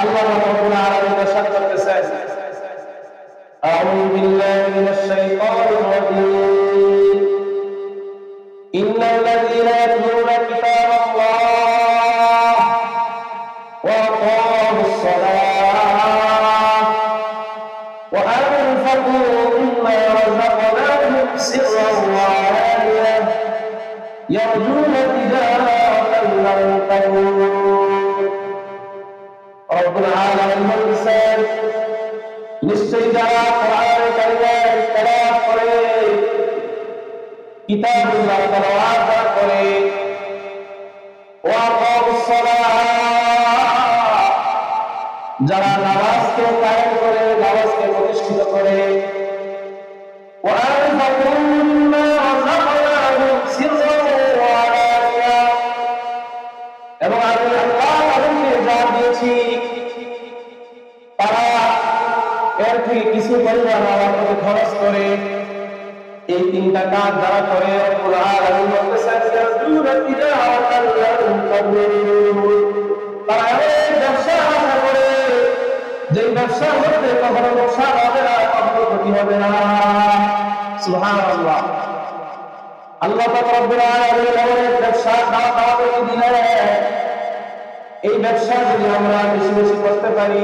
আল্লাহ রাব্বুল আলামিন ইরশাদ করতেছেন আউযু বিল্লাহি মিনাশ শাইতানির রাজীম ইন্নাল্লাযীনা ইয়াতলুনা কিতাবাল্লাহ ওয়া আকামুস সালাহ ওয়া আনফাকু মিম্মা রাযাকনাহুম সিরran ওয়া আলানিয়াহ ইয়ারজুনা তিজারাতান লান তাবুর। রব্বুল আলামিন বলেছেন, নিশ্চয়ই যারা কোরআন কারিমের তেলাওয়াত করে, কিতাবুল্লাহ তেলাওয়াত করে, ওয়া আকামুস সালাহ, যারা নামাজকে কায়েম করে, নামাজকে প্রতিষ্ঠিত করে, ওয়া আনফাকু মিম্মা রাযাকনাহুম সিররান ওয়া আলানিয়াহ, এবং আমি আল্লাহ তাদেরকে যা দিয়েছি তারা এর থেকে কিছু পরিমাণ আমার পথে খরচ করে। এই তিনটা কাজ যারা করে রব্বুল আলামিন বলতেছেন তারা এমন ব্যবসা আশা করে যে ব্যবসার মধ্যে কখনো লোকসান হবে না, কখনো ক্ষতি হবে না। সুবহানাল্লাহ। আল্লাহ পাক রব্বুল আলামিন এমন এক ব্যবসা দাওয়াত আমাদেরকে দিলেন, এই ব্যবসা যদি আমরা বেশি বেশি করতে পারি,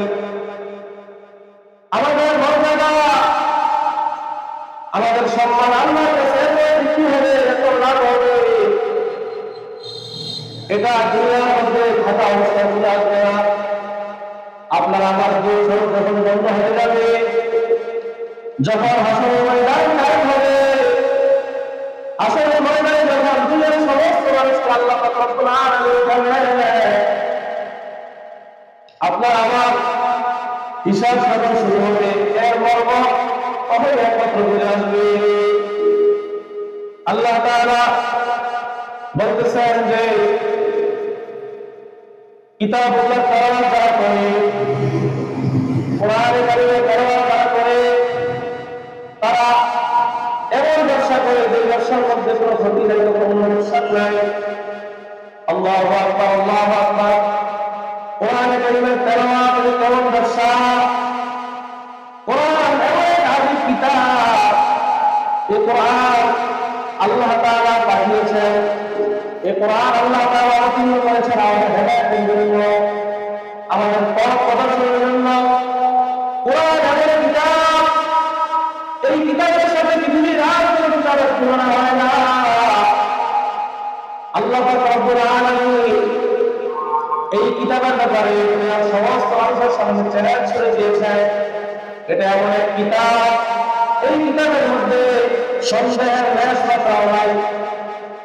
আমাদের মর্যাদা, আমাদের সম্মান আল্লাহর কাছে বৃদ্ধি হবে, এত লাভ হবে। এটা দুনিয়ার মধ্যে থাকা অবস্থা চলে আসবে না। আপনার আমার যখন বন্ধ হয়ে যাবে, যখন হাসরের ময়দান কায়েম হবে, হাসরের ময়দানে যখন দুনিয়ার সমস্ত মানুষকে আল্লাহ পাক রব্বুল আলামিন বলবেন, আপনার আমার হিসাব যখন শুরু হবে, এর মর্ম কবে একমাত্র বুঝে আসবে। আল্লাহ তাআলা বলতেছেন যে কিতাবুল্লাহ তেলাওয়াত যারা করে, কোরআন কারিমের তেলাওয়াত যারা করে, তারা এমন ব্যবসা করে যে ব্যবসার মধ্যে কোনো ক্ষতি নাই, কোনো লোকসান নাই। আল্লাহু আকবার, আল্লাহু আকবার। কোরআন কারিমের তেলাওয়াত কেমন ব্যবসা! কোরআন এমন এক আযীম কিতাব, এই কোরআন আল্লাহ তাআলা পাঠিয়েছেন, এই কোরআন আল্লাহ তাআলা অবতীর্ণ করেছেন আমাদের হেদায়েতের জন্য, আমাদের পথ প্রদর্শনের জন্য। কোরআন এমন এক কিতাব, এই কিতাবের সাথে পৃথিবীর আর কোনো কিতাবের তুলনা হয় না। আল্লাহ পাক রব্বুল আলামিন এই কিতাবের ব্যাপারে সমস্ত মানুষের সামনে চ্যালেঞ্জ করে দিয়েছেন। এটা এমন এক কিতাব, এই কিতাবের মধ্যে সন্দেহের লেশ মাত্রাও নাই।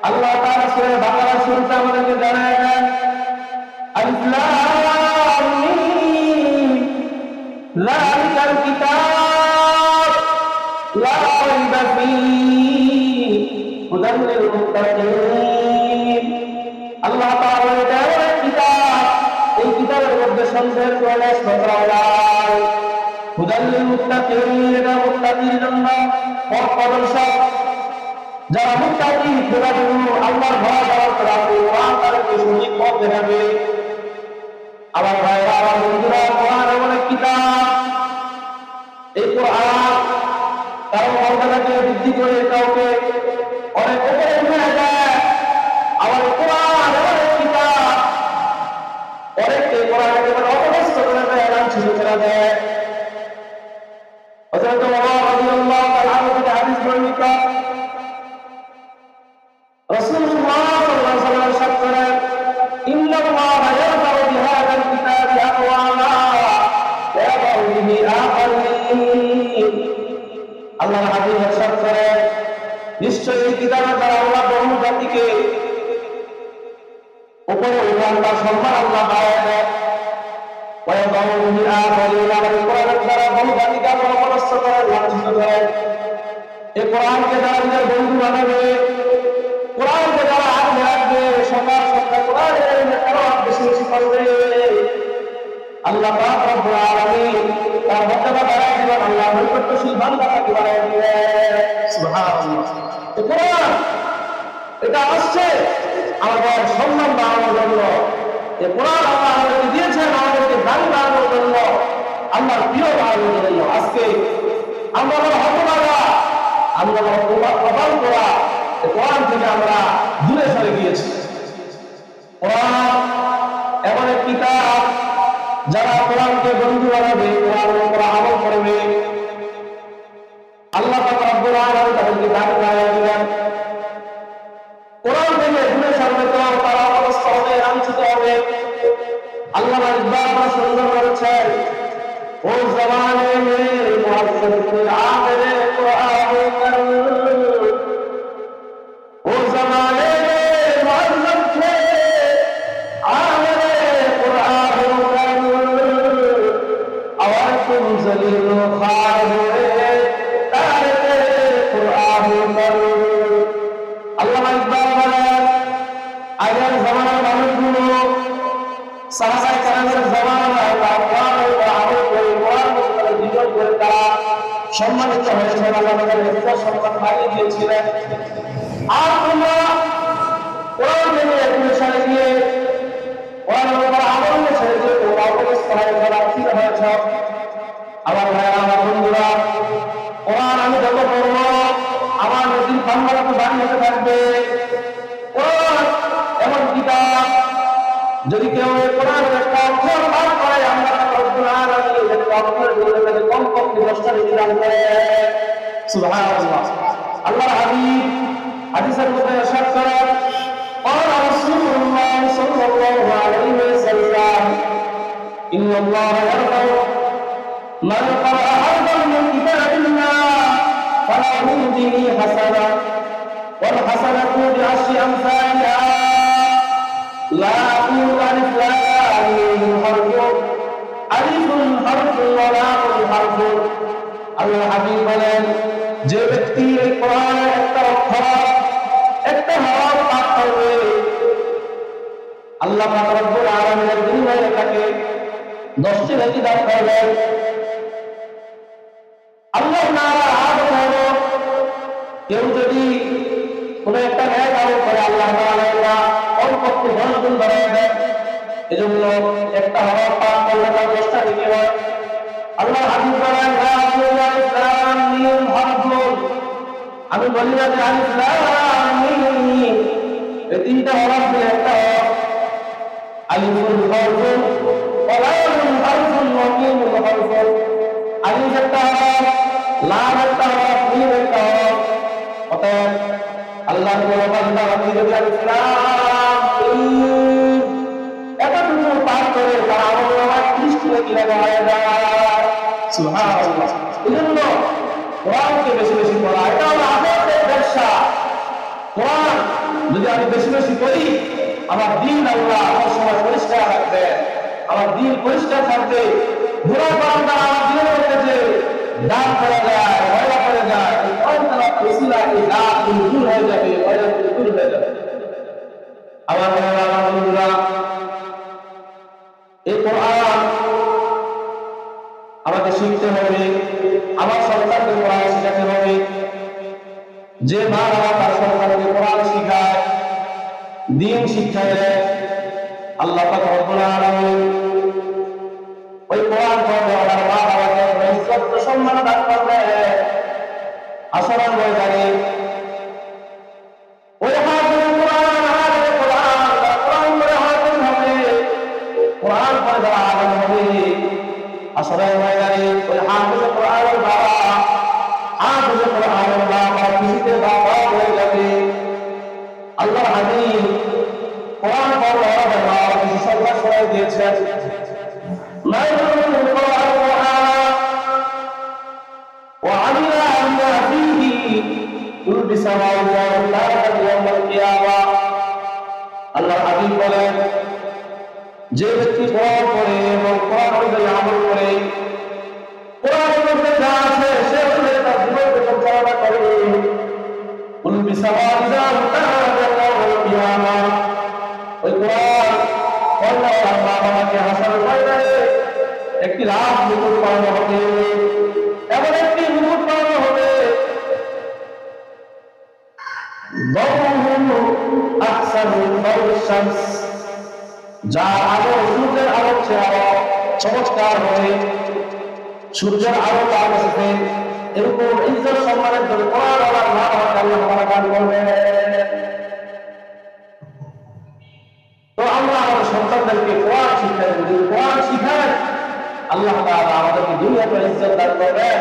আল্লাহ তাআলা সূরা বাকারা শুরুতে আমাদেরকে জানায় দেন, আলিফ লাম মিম যালিকাল কিতাব লা রাইবা ফীহি হুদাল লিল মুত্তাকিন। আল্লাহ তাআলা এটা এমন এক কিতাব, এই কিতাবের মধ্যে সন্দেহের কোনো লেশ মাত্রাও নাই। হুদাল লিল মুত্তাকিন, এটা মুত্তাকির জন্য পথ প্রদর্শক। যারা মুত্তাকি, যারা আল্লাহর ভয় করে কোরআন তাদেরকে সঠিক পথ দেখাবে। আমার ভাইরা, আমার বন্ধুরা, কোরআন এমন এক কিতাব, এই কোরআন তার মর্যাদাকে বৃদ্ধি করে কাউকে অনেক উপরে উঠে যায়। আমার কোরআন এমন এক কিতাব, অনেককে কোরআন একেবারে অপদস্থ করে দেয়, লাঞ্ছিত করে দেয়। হযরত ওমর রাদিয়াল্লাহু তাআলা আনহু থেকে হাদিস বর্ণিত, রাসূলুল্লাহ সাল্লাল্লাহু আলাইহি ওয়াসাল্লাম ইরশাদ করেন, ইন্নাল্লাহা ইয়ারফাউ বিহাযাল কিতাবি আকওয়ামা ওয়া ইয়াদাউ বিহি আখারিন। আল্লাহর হাবিব ইরশাদ করেন, নিশ্চয়ই এই কিতাবের দ্বারা আল্লাহ বহু জাতিকে উপরে উঠান বা সম্মান আল্লাহ বাড়ায় দেয়। ওয়া ইয়াদাউ বিহি আখারিন, আর কোরআনের দ্বারা বহু জাতিকে আল্লাহ অপদস্থ করেন, লাঞ্ছিত করেন। এই কোরআনকে যারা নিজের বন্ধু বানাবে, কোরআনকে যারা আগলে রাখবে, সকাল সন্ধ্যা কোরআনের তেলাওয়াত বেশি বেশি করবে, আল্লাহ পাক রব্বুল আলামিন তার মর্যাদা বাড়ায় দিবেন, আল্লাহ নৈকট্যশীল বান্দা তাকে বাড়ায় দিবেন। সুবহানাল্লাহ। এই কোরআন এটা আসছে আমাদের সম্মান বাড়ানোর জন্য। এই কোরআন আল্লাহ আমাদেরকে দিয়েছেন আমাদেরকে দাঁড়িয়ে বাড়ানোর আল্লাহর প্রিয় ভাইদের জন্য আজকে আমরা হতভাগা, আমরা অবাক করা কোরআন থেকে আমরা দূরে সরে গিয়েছি। কোরআন এমন এক কিতাব, যারা কোরআনকে বন্ধু বানাবে, কোরআনের উপর আমল করবে, আল্লাহ পাক রব্বুল আলামিন তাদেরকে দাবি করে দিবেন। কোরআন থেকে দূরে সরবে তো তারা অবস্থা হবে, লাঞ্ছিত হবে। আল্লাহ ইকবাল সুন্দর বলেছেন, ও জমানে মে মুআজ্জম ফিল আখিরে কুরআন করু, ও জমানে মে মুআজ্জম ফিল আখিরে কুরআন করু, और तुम जलील खार हुए तारे कुरान करो। আল্লামা ইকবাল বলেন, আগের জামানার মানুষগুলো সাহাবায়ে কেরামের জামানায় কোরআনের উপর আমল করে কোরআনের উপর জীবন করে তারা সম্মানিত হয়েছে, আল্লাহ তাদের ইজ্জত সম্মান বাড়িয়ে দিয়েছিলেন। আর তোমরা কোরআন থেকে দূরে সরে গিয়ে কোরআনের উপর আমল ছেড়ে দিয়ে তোমরা অবস্থায় লাঞ্ছিত হয়েছ। আমার ভাইরা, আমার বন্ধুরা, কোরআন আমি যত পড়ব আমার নদীর পান্ডা তো বাড়ি হতে থাকবে। কোরআন এমন কিতাব, যদি কেউ কোরআনের একটা অক্ষর পাঠ করে, আমরা রব্বুল আলামিন একটা অক্ষরের জন্য তাকে কমপক্ষে 10টা নেকি দান করে। সুবহানাল্লাহ। আল্লাহর হাবিব হাদিসের মধ্যে ইরশাদ করেন, قال رسول الله صلى الله عليه وسلم إن الله يرضى من قرأ حرفا من كتاب الله فله به حسنة والحسنة بعشر أمثالها لا أقول ألف لام ميم حرف ألف حرف ولام حرف। আল্লাহর হাবিব বলেন, যে ব্যক্তি এই কোরআনের একটা অক্ষর একটা হরফ পাঠ করবে, আল্লাহ পাক রব্বুল আলামিনের বিনিময়ে তাকে 10টি নেকি দান করবেন। আল্লাহ নারা আদম হলো, কেউ যদি কোনো একটা ন্যায় আমল করে আল্লাহ তাআলা কমপক্ষে 10 গুণ বাড়িয়ে দেন। এজন্য একটা হরফ পাঠ করলে তার 10টা নেকি হয়। আল্লাহ হাবিব বলেন, আলিফ লাম মিম হরফুন, আমি বলি না যে আলিফ লাম মিম এই তিনটা হরফ দিয়ে একটা হরফ। আলিফুন হরফুন ওয়া লামুন হরফুন ওয়া মিমুন হরফুন। আলিফ একটা হরফ, লাম একটা হরফ, মিম একটা হরফ। অতএব আল্লাহর কোন বান্দা আপনি যদি আলিফ লাম মিম এতটুকু পাঠ করে তার আমলনামায় 30টি নেকি লেখা হয়ে যায়। সুবহানাল্লাহ। এজন্য কোরআনকে বেশি বেশি পড়া, এটা হলো আখিরাতের ব্যবসা। কোরআন যদি আমি বেশি বেশি পড়ি, আমার দিন আল্লাহ সবসময় পরিষ্কার রাখবে, আমার দিন পরিষ্কার থাকবে। বুড়া বান্দা আমার দিনের মধ্যে যে দাগ পড়ে যায়, ময়লা পড়ে যায়, এই কোরআন তেলাওয়াত ওসিলা এই দাগ দূর হয়ে যাবে, ময়লা দূর হয়ে যাবে। আমার ভাইরা, আমার বন্ধুরা, এই কোরআন আমাকে শিখতে হবে, আমার সন্তানকে কোরআন শেখাতে হবে। যে মা বাবা তার সন্তানকে কোরআন শিখায়, দ্বীন শিক্ষা দেয়, আল্লাহ পাক রব্বুল আলামিন ওই কোরআন পড়ে আমার মা বাবাকে ইজ্জত সম্মান দান করবে। আসরের ময়দানে ওই হাফেজ কোরআন, হাফেজ কোরআন, কোরআন পড়ে হাফেজ হবে, কোরআন পড়ে যারা আলেম হবে, আসরের ময়দানে ওই হাফেজ কোরআনের বাবা, হাফেজ কোরআনের বাবা খুশিতে বাবা হয়ে যাবে। আল্লাহর হাবিব কোরআন পড়ে বাবা কিছু সংখ্যা সরাই দিয়েছেন, من قرأ القرآن وعمل بما فيه يلبس الله تعالى يوم القيامة। আল্লাহর হাবিব বলেন, যে ব্যক্তি কোরআন পড়ে এবং কোরআন অনুযায়ী আমল করে, কোরআনের মধ্যে যা আছে সে অনুযায়ী তার জীবনকে পরিচালনা করে, يلبس الله تعالى يوم القيامة। ওই কোরআন আল্লাহ আমাকে হাসরের ময়দানে একটি লাভ মুকুট পাওয়া হবে, এমন একটি মুকুট পাওয়া হবে, যার আলো সূর্যের আলোর চেয়ে আরো চমৎকার হবে। সূর্যের আলো তার কাছে এরকম ইজ্জত সম্মানের জন্য কোরআন আল্লাহ তাআলা দান করবেন। তো আমরা আমাদের সন্তানদেরকে কোরআন শিক্ষা দেব, যদি কোরআন শিখায় আল্লাহ তাআলা আমাদেরকে দুনিয়াতে ইজ্জত দান করবেন,